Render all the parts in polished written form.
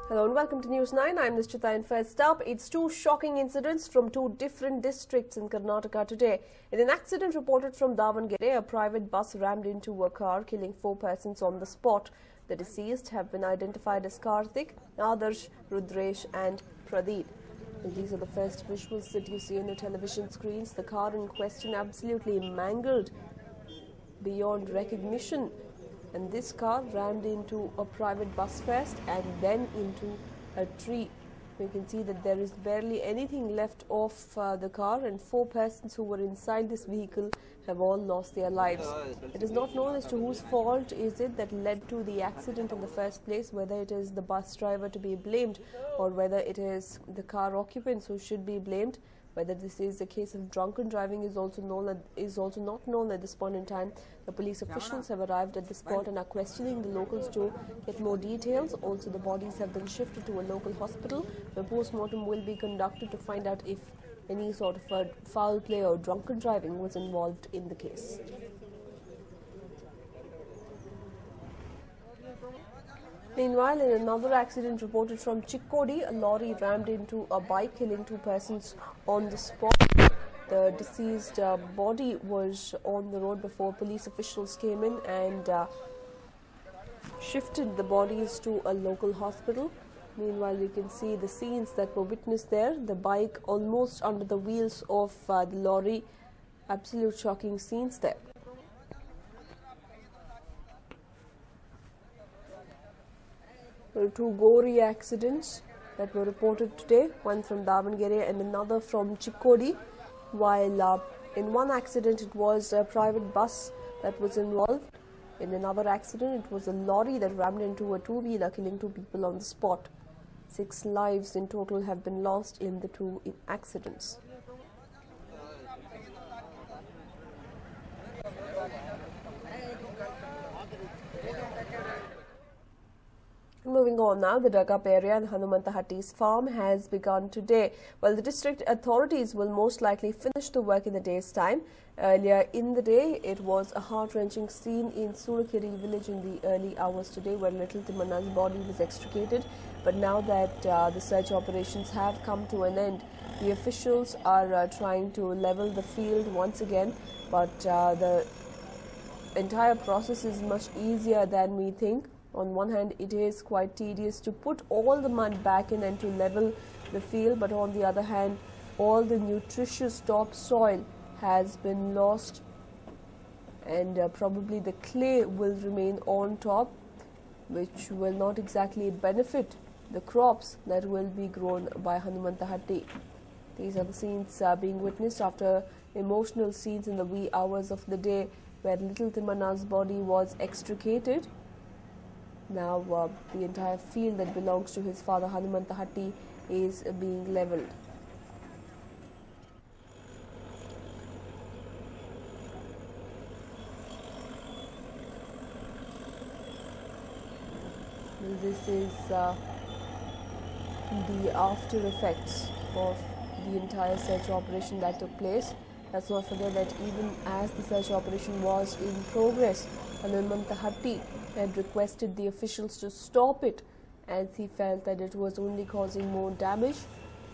Hello and welcome to News 9. I'm Nishchita and first up, it's two shocking incidents from two different districts in Karnataka today. In an accident reported from Davangere, a private bus rammed into a car, killing 4 persons on the spot. The deceased have been identified as Karthik, Adarsh, Rudresh and Pradeep. And these are the first visuals that you see on the television screens. The car in question absolutely mangled beyond recognition. And this car rammed into a private bus first and then into a tree. We can see that there is barely anything left of the car, and 4 persons who were inside this vehicle have all lost their lives. It is not known as to whose fault is it that led to the accident in the first place, whether it is the bus driver to be blamed or whether it is the car occupants who should be blamed. Whether this is a case of drunken driving is also not known at this point in time. The police officials have arrived at the spot and are questioning the locals to get more details. Also, the bodies have been shifted to a local hospital where post-mortem will be conducted to find out if any sort of a foul play or drunken driving was involved in the case. Meanwhile, in another accident reported from Chikkodi, a lorry rammed into a bike, killing 2 persons on the spot. The deceased body was on the road before police officials came in and shifted the bodies to a local hospital. Meanwhile, you can see the scenes that were witnessed there. The bike almost under the wheels of the lorry. Absolute shocking scenes there. Well, 2 gory accidents that were reported today, one from Davangere and another from Chikkodi. While in one accident it was a private bus that was involved. In another accident it was a lorry that rammed into a 2-wheeler, killing 2 people on the spot. 6 lives in total have been lost in the 2 accidents. Moving on now, the Dagap area in Hanumantahatti's farm has begun today. Well, the district authorities will most likely finish the work in a day's time. Earlier in the day, it was a heart-wrenching scene in Surakiri village in the early hours today where little Timana's body was extricated. But now that the search operations have come to an end, the officials are trying to level the field once again. But the entire process is much easier than we think. On one hand, it is quite tedious to put all the mud back in and to level the field, but on the other hand, all the nutritious topsoil has been lost, and probably the clay will remain on top, which will not exactly benefit the crops that will be grown by Hanumantahatti. These are the scenes being witnessed after emotional scenes in the wee hours of the day where little Timana's body was extricated. Now the entire field that belongs to his father Hanumantahatti is being levelled. This is the after effects of the entire search operation that took place. Let's not forget that even as the search operation was in progress, Hanumantahatti had requested the officials to stop it as he felt that it was only causing more damage,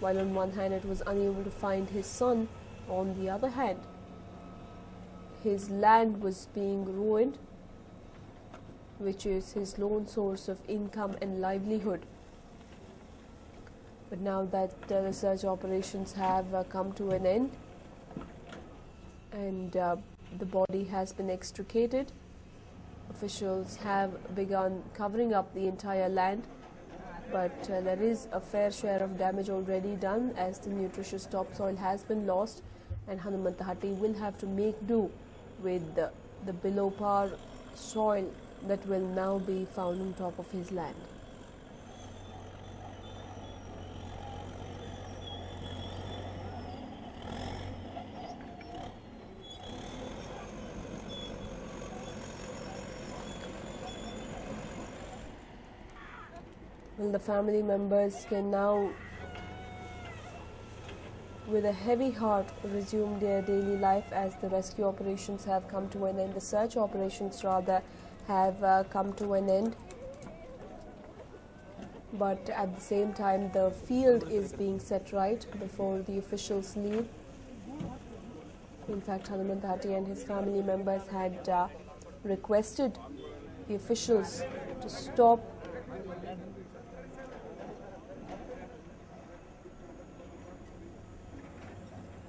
while on one hand it was unable to find his son, on the other hand his land was being ruined, which is his lone source of income and livelihood. But now that the search operations have come to an end and the body has been extricated, officials have begun covering up the entire land, but there is a fair share of damage already done as the nutritious topsoil has been lost, and Hanumantahatti will have to make do with the below par soil that will now be found on top of his land. Well, the family members can now, with a heavy heart, resume their daily life as the rescue operations have come to an end. The search operations rather have come to an end. but at the same time the field is being set right before the officials leave. In fact, Hanuman Dhati and his family members had requested the officials to stop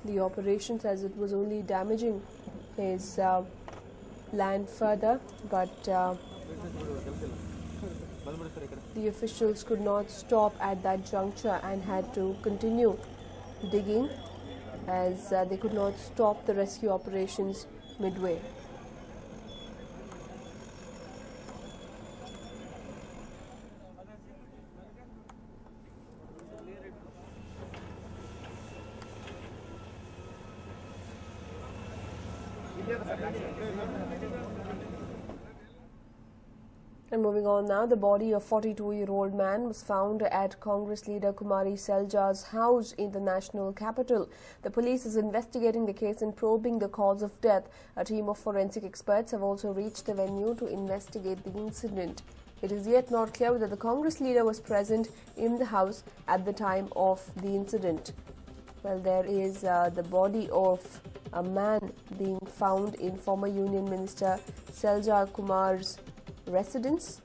the operations, as it was only damaging his land further, but the officials could not stop at that juncture and had to continue digging, as they could not stop the rescue operations midway. And moving on now, the body of 42-year-old man was found at Congress leader Kumari Selja's house in the national capital. The police is investigating the case and probing the cause of death. A team of forensic experts have also reached the venue to investigate the incident. It is yet not clear whether the Congress leader was present in the house at the time of the incident. Well, there is the body of a man being found in former Union Minister Selja Kumar's residence.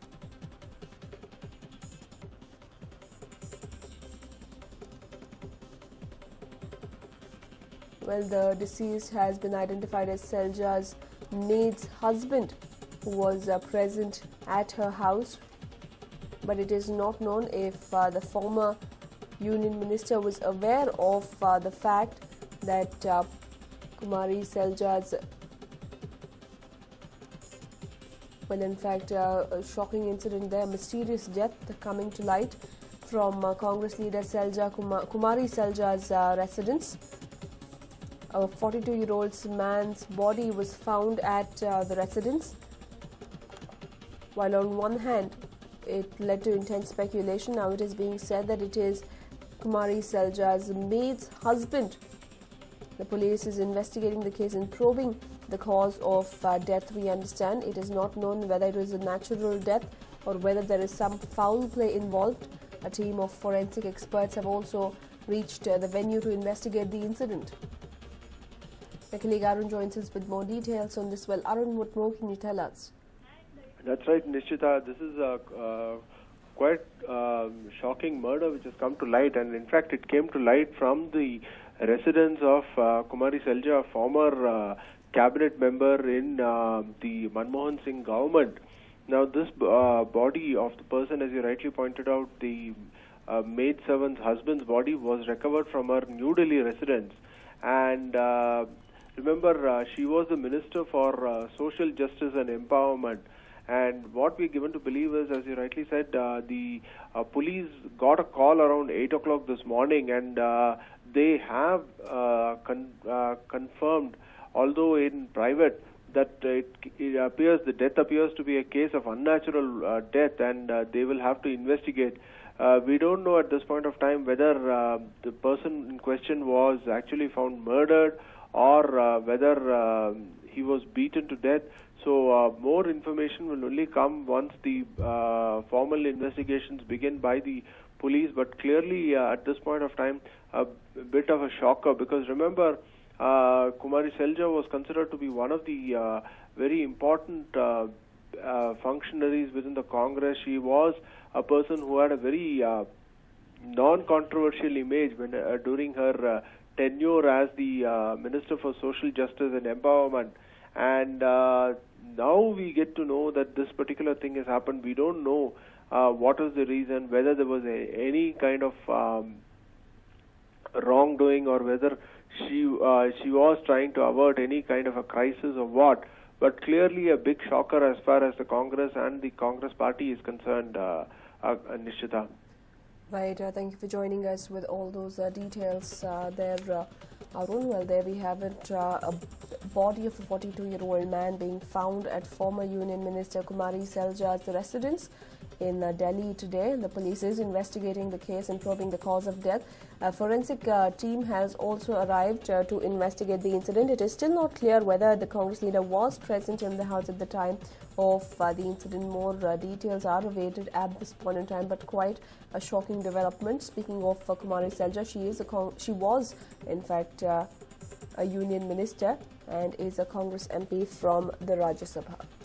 Well, the deceased has been identified as Selja's maid's husband, who was present at her house, but it is not known if the former Union Minister was aware of the fact that Kumari Selja's in fact, a shocking incident there, mysterious death coming to light from Congress leader Kumari Selja's residence. A 42-year-old man's body was found at the residence. While on one hand, it led to intense speculation, now it is being said that it is Kumari Selja's maid's husband. The police is investigating the case and probing the cause of death. We understand it is not known whether it was a natural death or whether there is some foul play involved. A team of forensic experts have also reached the venue to investigate the incident. My colleague Arun joins us with more details on this. Well, Arun, what more can you tell us? That's right, Nishchita. This is a quite shocking murder which has come to light, and in fact it came to light from the residence of Kumari Selja, former cabinet member in the Manmohan Singh government. Now this body of the person, as you rightly pointed out, the maidservant's husband's body was recovered from her New Delhi residence. And remember, she was the Minister for Social Justice and Empowerment. And what we're given to believe is, as you rightly said, the police got a call around 8 o'clock this morning, and they have confirmed, although in private, that it appears the death appears to be a case of unnatural death, and they will have to investigate. We don't know at this point of time whether the person in question was actually found murdered or whether he was beaten to death. So more information will only come once the formal investigations begin by the police. But clearly at this point of time, a bit of a shocker, because remember, Kumari Selja was considered to be one of the very important functionaries within the Congress. She was a person who had a very non-controversial image when during her tenure as the Minister for Social Justice and Empowerment. And now we get to know that this particular thing has happened. We don't know what is the reason, whether there was any kind of wrongdoing, or whether she was trying to avert any kind of a crisis or what. But clearly a big shocker as far as the Congress and the Congress party is concerned, Nishchita. Right, thank you for joining us with all those details there, Arun. Well, there we have it, a body of a 42-year-old man being found at former Union Minister Kumari Selja's residence. in Delhi today. The police is investigating the case and probing the cause of death. A forensic team has also arrived to investigate the incident. It is still not clear whether the Congress leader was present in the house at the time of the incident. More details are awaited at this point in time, but quite a shocking development. Speaking of Kumari Selja, she was in fact a union minister and is a Congress MP from the Rajya Sabha.